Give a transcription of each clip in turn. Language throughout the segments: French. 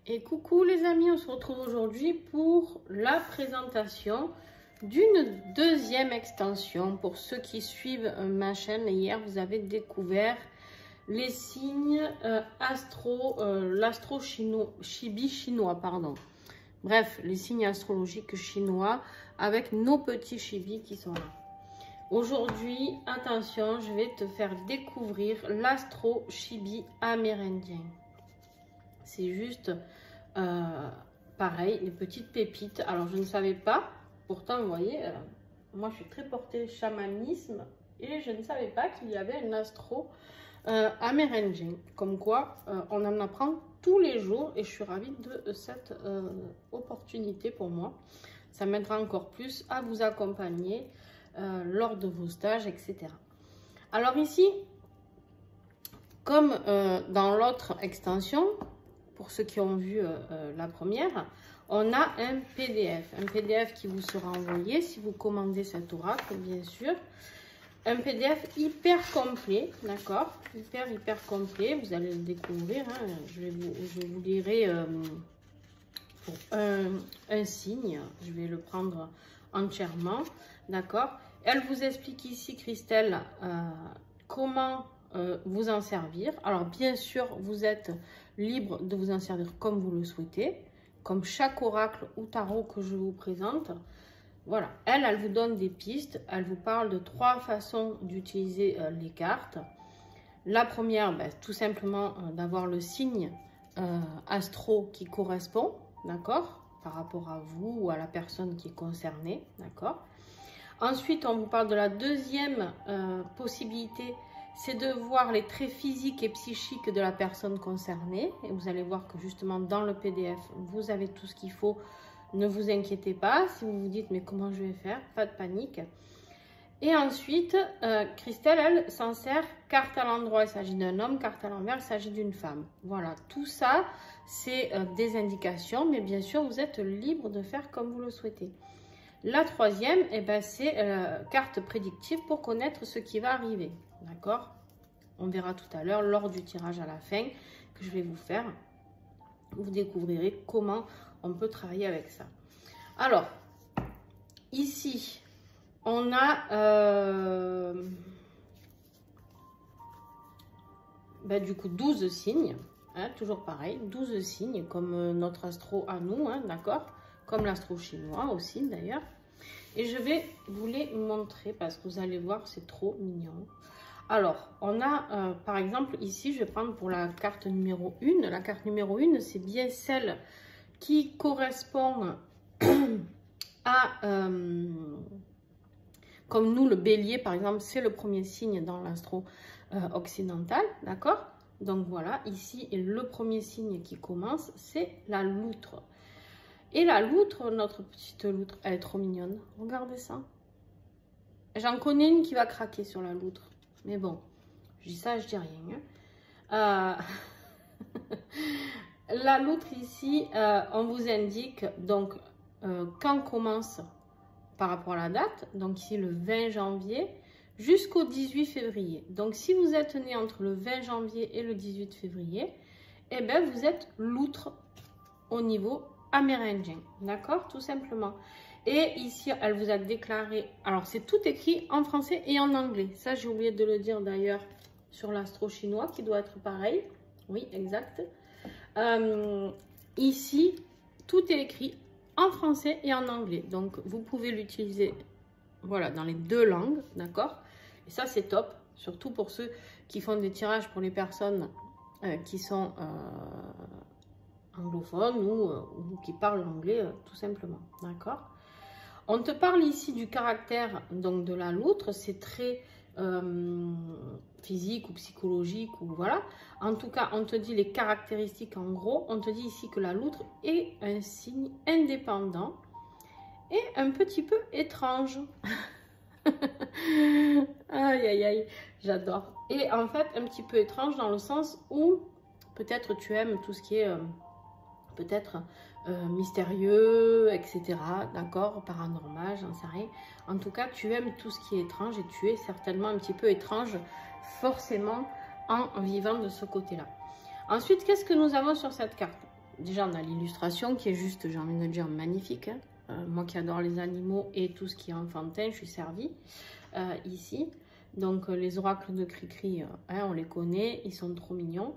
Et coucou les amis, on se retrouve aujourd'hui pour la présentation d'une deuxième extension. Pour ceux qui suivent ma chaîne, hier vous avez découvert les signes l'astro-chibi chinois, pardon. Bref, les signes astrologiques chinois avec nos petits chibis qui sont là. Aujourd'hui, attention, je vais te faire découvrir l'astro-chibi amérindien. C'est juste pareil, les petites pépites. Alors, je ne savais pas. Pourtant, vous voyez, moi, je suis très portée chamanisme. Et je ne savais pas qu'il y avait un astro amérindien. Comme quoi, on en apprend tous les jours. Et je suis ravie de cette opportunité pour moi. Ça m'aidera encore plus à vous accompagner lors de vos stages, etc. Alors ici, comme dans l'autre extension, pour ceux qui ont vu la première, on a un PDF qui vous sera envoyé si vous commandez cet oracle, bien sûr. Un PDF hyper complet, d'accord, hyper complet. Vous allez le découvrir. Hein. Je vous lirai pour un signe. Je vais le prendre entièrement, d'accord. Elle vous explique ici, Christelle, comment vous en servir. Alors, bien sûr, vous êtes libre de vous en servir comme vous le souhaitez, comme chaque oracle ou tarot que je vous présente. Voilà, elle vous donne des pistes. Elle vous parle de 3 façons d'utiliser les cartes. La première, tout simplement d'avoir le signe astro qui correspond, d'accord, par rapport à vous ou à la personne qui est concernée, d'accord. Ensuite, on vous parle de la deuxième possibilité, c'est de voir les traits physiques et psychiques de la personne concernée. Et vous allez voir que justement dans le PDF, vous avez tout ce qu'il faut. Ne vous inquiétez pas. Si vous vous dites, mais comment je vais faire? Pas de panique. Et ensuite, Christelle, elle s'en sert carte à l'endroit, il s'agit d'un homme, carte à l'envers, il s'agit d'une femme. Voilà, tout ça, c'est des indications, mais bien sûr, vous êtes libre de faire comme vous le souhaitez. La troisième, c'est carte prédictive pour connaître ce qui va arriver. D'accord? On verra tout à l'heure lors du tirage à la fin que je vais vous faire. Vous découvrirez comment on peut travailler avec ça. Alors, ici, on a du coup 12 signes. Hein, toujours pareil, 12 signes comme notre astro à nous, hein, d'accord? Comme l'astro chinois aussi d'ailleurs. Et je vais vous les montrer parce que vous allez voir, c'est trop mignon. Alors, on a par exemple ici, je vais prendre pour la carte numéro 1. La carte numéro 1, c'est bien celle qui correspond à, comme nous, le bélier par exemple, c'est le premier signe dans l'astro occidental, d'accord? Donc voilà, ici, le premier signe qui commence, c'est la loutre. Et la loutre, notre petite loutre, elle est trop mignonne. Regardez ça. J'en connais une qui va craquer sur la loutre. Mais bon, je dis ça, je dis rien. Hein. La loutre ici, on vous indique donc quand commence par rapport à la date. Donc ici, le 20 janvier jusqu'au 18 février. Donc si vous êtes né entre le 20 janvier et le 18 février, eh bien vous êtes loutre au niveau amérindien, d'accord, tout simplement. Et ici, elle vous a déclaré, alors c'est tout écrit en français et en anglais. Ça, j'ai oublié de le dire d'ailleurs sur l'astro chinois qui doit être pareil. Oui, exact. Ici, tout est écrit en français et en anglais. Donc, vous pouvez l'utiliser, voilà, dans les 2 langues, d'accord. Et ça, c'est top, surtout pour ceux qui font des tirages pour les personnes qui sont anglophones ou qui parlent anglais tout simplement, d'accord. On te parle ici du caractère donc de la loutre, c'est très physique ou psychologique ou voilà. En tout cas, on te dit les caractéristiques en gros. On te dit ici que la loutre est un signe indépendant et un petit peu étrange. Aïe aïe aïe, j'adore. Et en fait, un petit peu étrange dans le sens où peut-être tu aimes tout ce qui est peut-être mystérieux, etc. D'accord, paranormal, j'en sais rien. En tout cas, tu aimes tout ce qui est étrange et tu es certainement un petit peu étrange, forcément, en vivant de ce côté-là. Ensuite, qu'est-ce que nous avons sur cette carte? déjà, on a l'illustration qui est juste, j'ai envie de dire, magnifique. Hein. Moi qui adore les animaux et tout ce qui est enfantin, je suis servie ici. Donc, les oracles de Cricri, hein, on les connaît, ils sont trop mignons.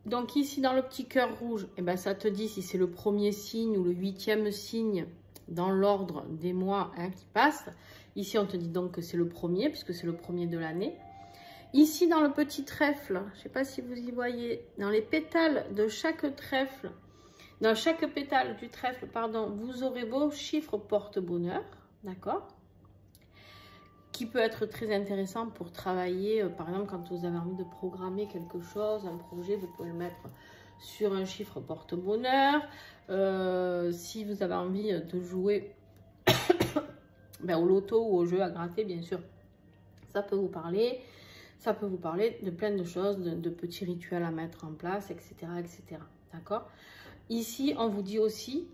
Donc, ici, dans le petit cœur rouge, eh ben, ça te dit si c'est le premier signe ou le 8e signe dans l'ordre des mois hein, qui passent. Ici, on te dit donc que c'est le premier, puisque c'est le premier de l'année. Ici, dans le petit trèfle, je ne sais pas si vous y voyez, dans les pétales de chaque trèfle, dans chaque pétale du trèfle, pardon, vous aurez vos chiffres porte-bonheur, d'accord? Qui peut être très intéressant pour travailler, par exemple, quand vous avez envie de programmer quelque chose, un projet, vous pouvez le mettre sur un chiffre porte-bonheur. Si vous avez envie de jouer ben, au loto ou au jeu à gratter, bien sûr, ça peut vous parler. Ça peut vous parler de plein de choses, de petits rituels à mettre en place, etc. etc. D'accord? Ici, on vous dit aussi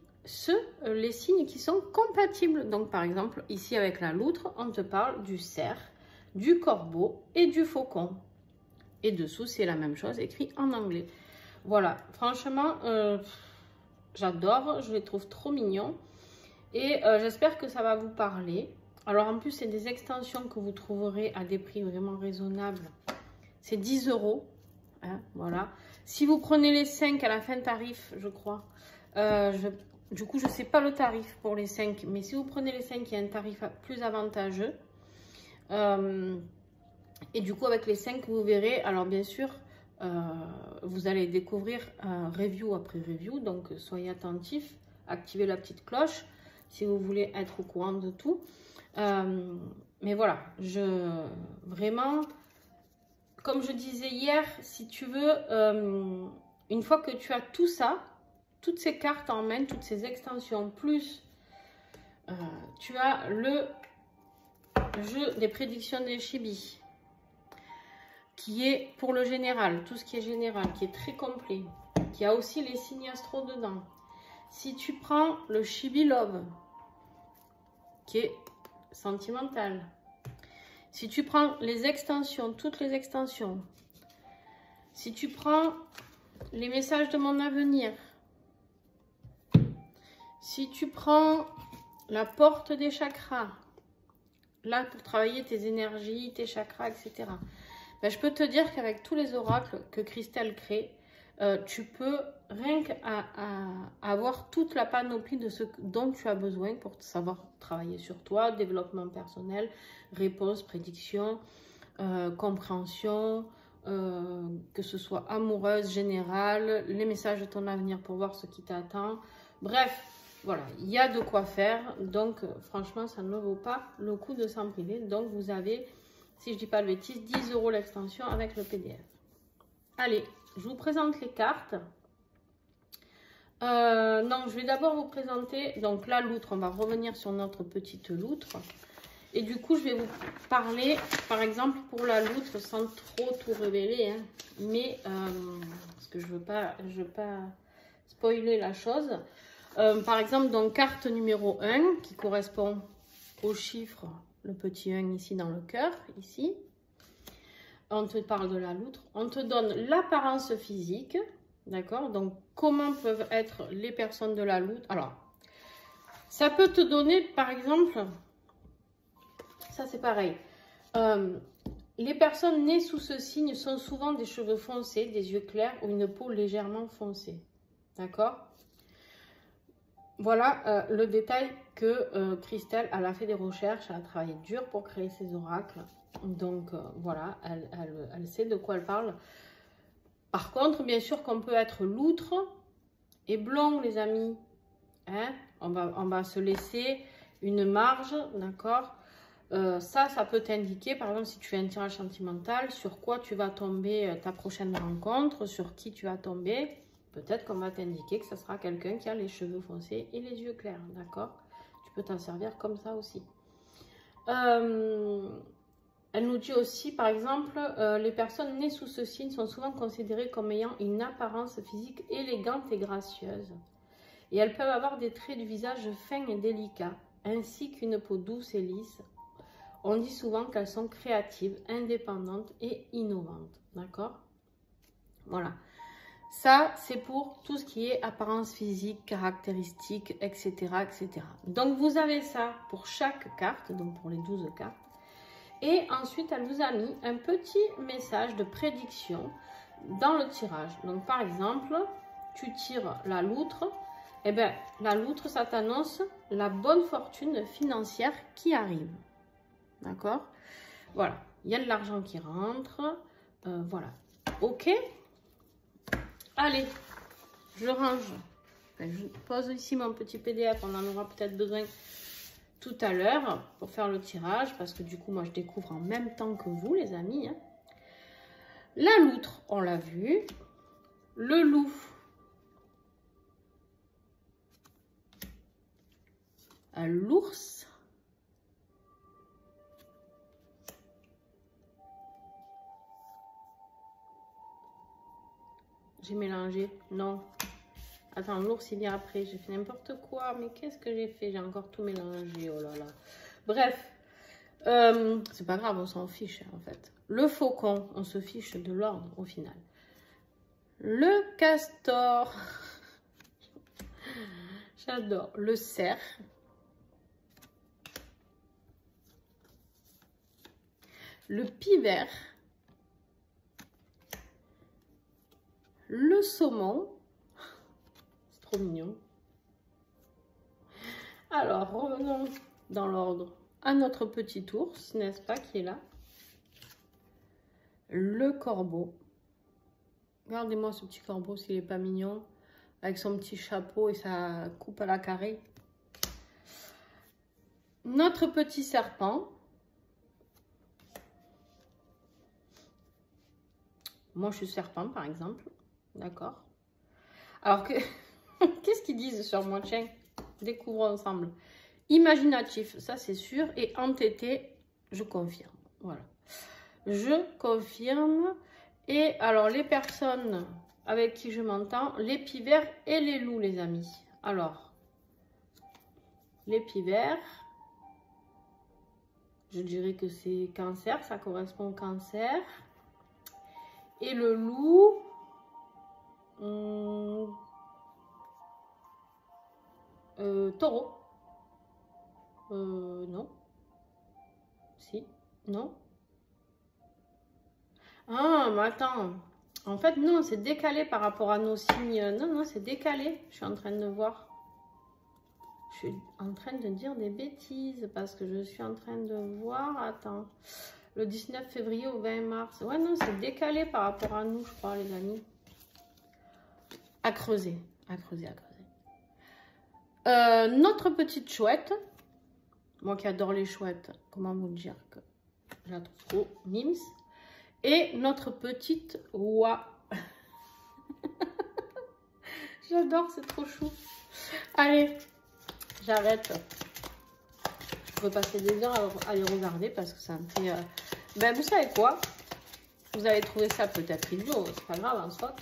les signes qui sont compatibles. Donc, par exemple, ici avec la loutre, on te parle du cerf, du corbeau et du faucon. Et dessous, c'est la même chose, écrit en anglais. Voilà, franchement, j'adore, je les trouve trop mignons. Et j'espère que ça va vous parler. Alors, en plus, c'est des extensions que vous trouverez à des prix vraiment raisonnables. C'est 10 €. Hein, voilà. Si vous prenez les 5 à la fin tarif, je crois. Du coup, je ne sais pas le tarif pour les 5. Mais si vous prenez les 5, il y a un tarif plus avantageux. Et du coup, avec les 5, vous verrez. Alors, bien sûr, vous allez découvrir review après review. Donc, soyez attentifs. Activez la petite cloche si vous voulez être au courant de tout. Mais voilà, vraiment, comme je disais hier, si tu veux, une fois que tu as tout ça, toutes ces cartes en main, toutes ces extensions, plus tu as le jeu des prédictions des Chibi, qui est pour le général, tout ce qui est général, qui est très complet, qui a aussi les signes astro dedans. Si tu prends le Chibi Love, qui est sentimental. Si tu prends les extensions, toutes les extensions, si tu prends les messages de mon avenir, si tu prends la porte des chakras, là pour travailler tes énergies, tes chakras, etc. Ben, je peux te dire qu'avec tous les oracles que Christelle crée, tu peux rien qu'à avoir toute la panoplie de ce dont tu as besoin pour savoir travailler sur toi, développement personnel, réponse, prédiction, compréhension, que ce soit amoureuse, générale, les messages de ton avenir pour voir ce qui t'attend. Bref, voilà, il y a de quoi faire. Donc, franchement, ça ne vaut pas le coup de s'en priver. Donc, vous avez, si je ne dis pas de bêtises, 10 € l'extension avec le PDF. Allez, je vous présente les cartes. Non, je vais d'abord vous présenter donc la loutre. On va revenir sur notre petite loutre. Et du coup, je vais vous parler, par exemple, pour la loutre, sans trop tout révéler. Hein, mais, parce que je veux pas spoiler la chose. Par exemple, donc, carte numéro 1, qui correspond au chiffre, le petit 1 ici dans le cœur, ici. On te parle de la loutre, on te donne l'apparence physique, d'accord? Donc, comment peuvent être les personnes de la loutre? Alors, ça peut te donner, par exemple, ça c'est pareil. Les personnes nées sous ce signe sont souvent des cheveux foncés, des yeux clairs ou une peau légèrement foncée, d'accord? Voilà le détail que Christelle, elle a fait des recherches, elle a travaillé dur pour créer ses oracles. Donc voilà, elle sait de quoi elle parle. Par contre, bien sûr qu'on peut être loutre et blond, les amis. Hein? On va se laisser une marge, d'accord? Ça peut t'indiquer, par exemple, si tu fais un tirage sentimental, sur quoi tu vas tomber ta prochaine rencontre, sur qui tu vas tomber. Peut-être qu'on va t'indiquer que ce sera quelqu'un qui a les cheveux foncés et les yeux clairs, d'accord? Tu peux t'en servir comme ça aussi. Elle nous dit aussi, par exemple, les personnes nées sous ce signe sont souvent considérées comme ayant une apparence physique élégante et gracieuse. Et elles peuvent avoir des traits du visage fins et délicats, ainsi qu'une peau douce et lisse. On dit souvent qu'elles sont créatives, indépendantes et innovantes. D'accord? Voilà. Ça, c'est pour tout ce qui est apparence physique, caractéristiques, etc., etc. Donc, vous avez ça pour chaque carte, donc pour les 12 cartes. Et ensuite, elle vous a mis un petit message de prédiction dans le tirage. Donc, par exemple, tu tires la loutre. Eh bien, la loutre, ça t'annonce la bonne fortune financière qui arrive. D'accord? Voilà. Il y a de l'argent qui rentre. Voilà. OK? Allez, je range. Je pose ici mon petit PDF. On en aura peut-être besoin tout à l'heure pour faire le tirage. Parce que du coup, moi, je découvre en même temps que vous, les amis. Hein. La loutre, on l'a vu. Le loup. L'ours. J'ai mélangé. Non. Attends, l'ours, il vient après. J'ai fait n'importe quoi. Mais qu'est-ce que j'ai fait? J'ai encore tout mélangé. Oh là là. Bref. C'est pas grave, on s'en fiche, en fait. Le faucon, on se fiche de l'ordre, au final. Le castor. J'adore. Le cerf. Le pivert. Le saumon. C'est trop mignon. Alors, revenons dans l'ordre à notre petit ours, n'est-ce pas, qui est là. Le corbeau. Regardez-moi ce petit corbeau, s'il n'est pas mignon. Avec son petit chapeau et sa coupe à la carré. Notre petit serpent. Moi, je suis serpent, par exemple. D'accord. Alors que, qu'est-ce qu'ils disent sur moi? Tiens, découvrons ensemble. Imaginatif, ça c'est sûr. Et entêté, je confirme. Voilà. Je confirme. Et alors, les personnes avec qui je m'entends, les pivers et les loups, les amis. Alors, les pivers, je dirais que c'est cancer, ça correspond au cancer. Et le loup, taureau. Non. Si. Non. Ah, mais attends. En fait, non, c'est décalé par rapport à nos signes. Non, non, c'est décalé. Je suis en train de voir. Je suis en train de dire des bêtises parce que je suis en train de voir. Attends. Le 19 février au 20 mars. Ouais, non, c'est décalé par rapport à nous, je crois, les amis. À creuser. À creuser, à creuser. Notre petite chouette. Moi qui adore les chouettes. Comment vous dire que je la trouve trop mimes. Et notre petite oie. J'adore, c'est trop chou. Allez, j'arrête. Je peux passer des heures à les regarder parce que ça me fait... Ben, vous savez quoi? Vous allez trouver ça peut-être idiot, c'est pas grave en soi.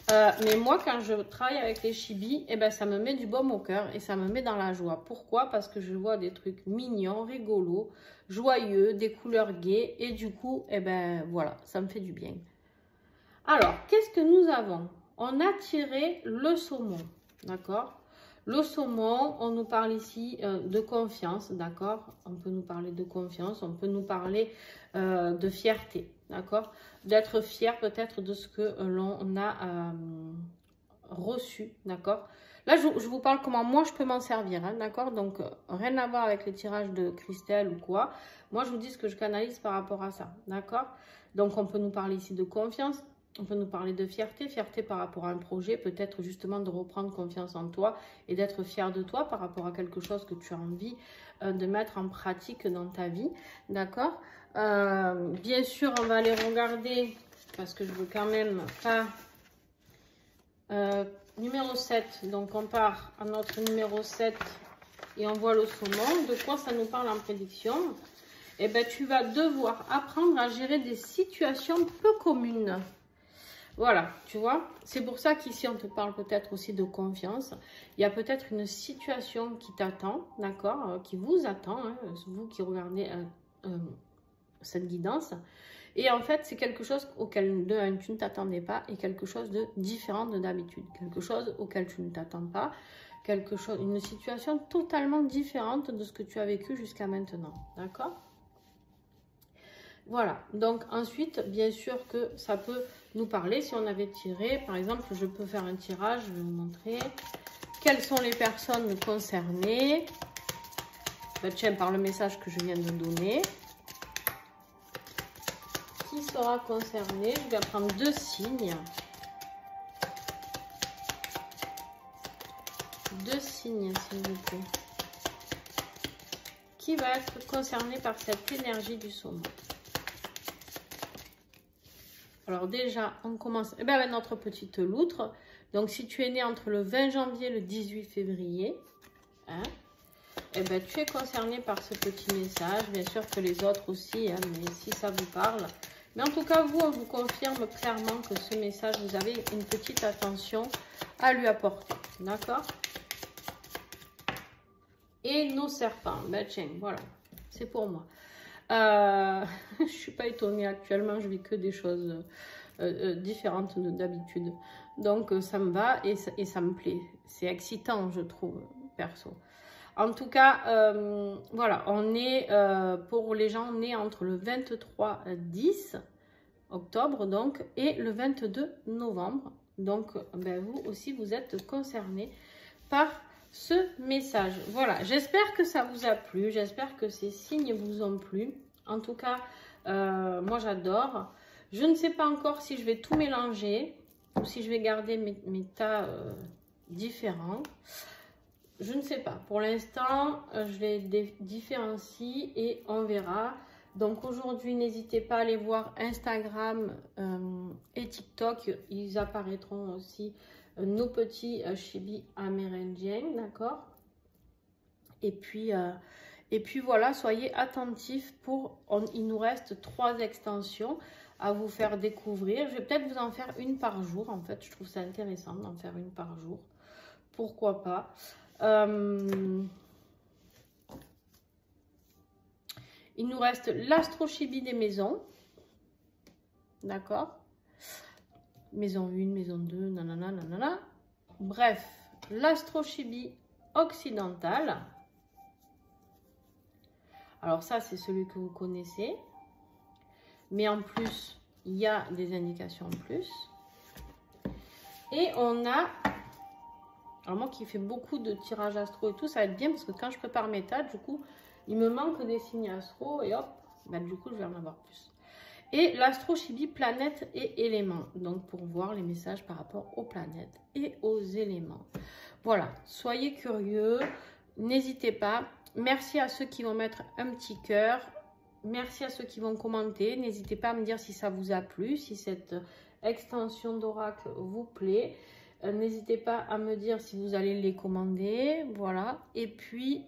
Mais moi, quand je travaille avec les chibis, eh ben, ça me met du baume au cœur et ça me met dans la joie. Pourquoi? Parce que je vois des trucs mignons, rigolos, joyeux, des couleurs gaies. Et du coup, eh ben, voilà, ça me fait du bien. Alors, qu'est-ce que nous avons? On a tiré le saumon, d'accord? Le saumon, on nous parle ici de confiance, d'accord? On peut nous parler de confiance, on peut nous parler de fierté, d'accord? D'être fier peut-être de ce que l'on a reçu, d'accord? Là, je vous parle comment moi je peux m'en servir, hein, d'accord? Donc, rien à voir avec les tirages de Christelle ou quoi. Moi, je vous dis ce que je canalise par rapport à ça, d'accord? Donc, on peut nous parler ici de confiance. On peut nous parler de fierté, fierté par rapport à un projet, peut-être justement de reprendre confiance en toi et d'être fier de toi par rapport à quelque chose que tu as envie de mettre en pratique dans ta vie, d'accord? Bien sûr, on va aller regarder, parce que je veux quand même pas... numéro 7, donc on part à notre numéro 7 et on voit le saumon. De quoi ça nous parle en prédiction? Eh bien, tu vas devoir apprendre à gérer des situations peu communes. Voilà, tu vois, c'est pour ça qu'ici, on te parle peut-être aussi de confiance. Il y a peut-être une situation qui t'attend, d'accord, qui vous attend, hein, vous qui regardez cette guidance. Et en fait, c'est quelque chose auquel tu ne t'attendais pas et quelque chose de différent de d'habitude. Quelque chose auquel tu ne t'attends pas, une situation totalement différente de ce que tu as vécu jusqu'à maintenant. D'accord? Voilà. Donc ensuite, bien sûr que ça peut nous parler. Si on avait tiré, par exemple, je peux faire un tirage, je vais vous montrer. Quelles sont les personnes concernées? Ben, tiens, par le message que je viens de donner. Qui sera concerné? Je vais prendre 2 signes. 2 signes, s'il vous plaît. Qui va être concerné par cette énergie du saumon? Alors déjà, on commence avec notre petite loutre. Donc, si tu es né entre le 20 janvier et le 18 février, hein, tu es concerné par ce petit message. Bien sûr que les autres aussi, hein, mais si ça vous parle. Mais en tout cas, vous, on vous confirme clairement que ce message, vous avez une petite attention à lui apporter. D'accord? Et nos serpents. Ben tiens, voilà, c'est pour moi. Je ne suis pas étonnée actuellement, je vis que des choses différentes d'habitude. Donc ça me va et ça me plaît. C'est excitant, je trouve, perso. En tout cas, voilà, on est pour les gens nés entre le 23-10 octobre donc et le 22 novembre. Donc ben, vous aussi, vous êtes concernés par ce message. Voilà, j'espère que ça vous a plu, j'espère que ces signes vous ont plu. En tout cas, moi j'adore. Je ne sais pas encore si je vais tout mélanger ou si je vais garder mes tas différents. Je ne sais pas. Pour l'instant, je les différencie et on verra. Donc aujourd'hui, n'hésitez pas à aller voir Instagram et TikTok. Ils apparaîtront aussi nos petits chibis amérindiens, d'accord? Et puis voilà, soyez attentifs il nous reste 3 extensions à vous faire découvrir. Je vais peut-être vous en faire une par jour. En fait, je trouve ça intéressant d'en faire une par jour. Pourquoi pas? Il nous reste l'astro-chibi des maisons. D'accord? Maison 1, maison 2, nanana, nanana. Bref, l'astro-chibi occidental. Alors ça, c'est celui que vous connaissez. Mais en plus, il y a des indications en plus. Et on a... Alors moi qui fais beaucoup de tirages astro et tout, ça va être bien parce que quand je prépare mes tas, du coup, il me manque des signes astro et hop, ben, du coup, je vais en avoir plus. Et l'astro-chibi planètes et éléments. Donc pour voir les messages par rapport aux planètes et aux éléments. Voilà, soyez curieux, n'hésitez pas. Merci à ceux qui vont mettre un petit cœur. Merci à ceux qui vont commenter. N'hésitez pas à me dire si ça vous a plu, si cette extension d'oracle vous plaît. N'hésitez pas à me dire si vous allez les commander. Voilà. Et puis,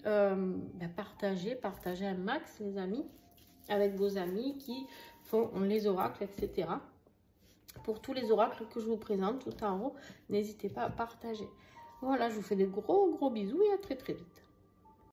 partagez un max, les amis, avec vos amis qui font les oracles, etc. Pour tous les oracles que je vous présente tout en haut, n'hésitez pas à partager. Voilà, je vous fais de gros bisous et à très vite.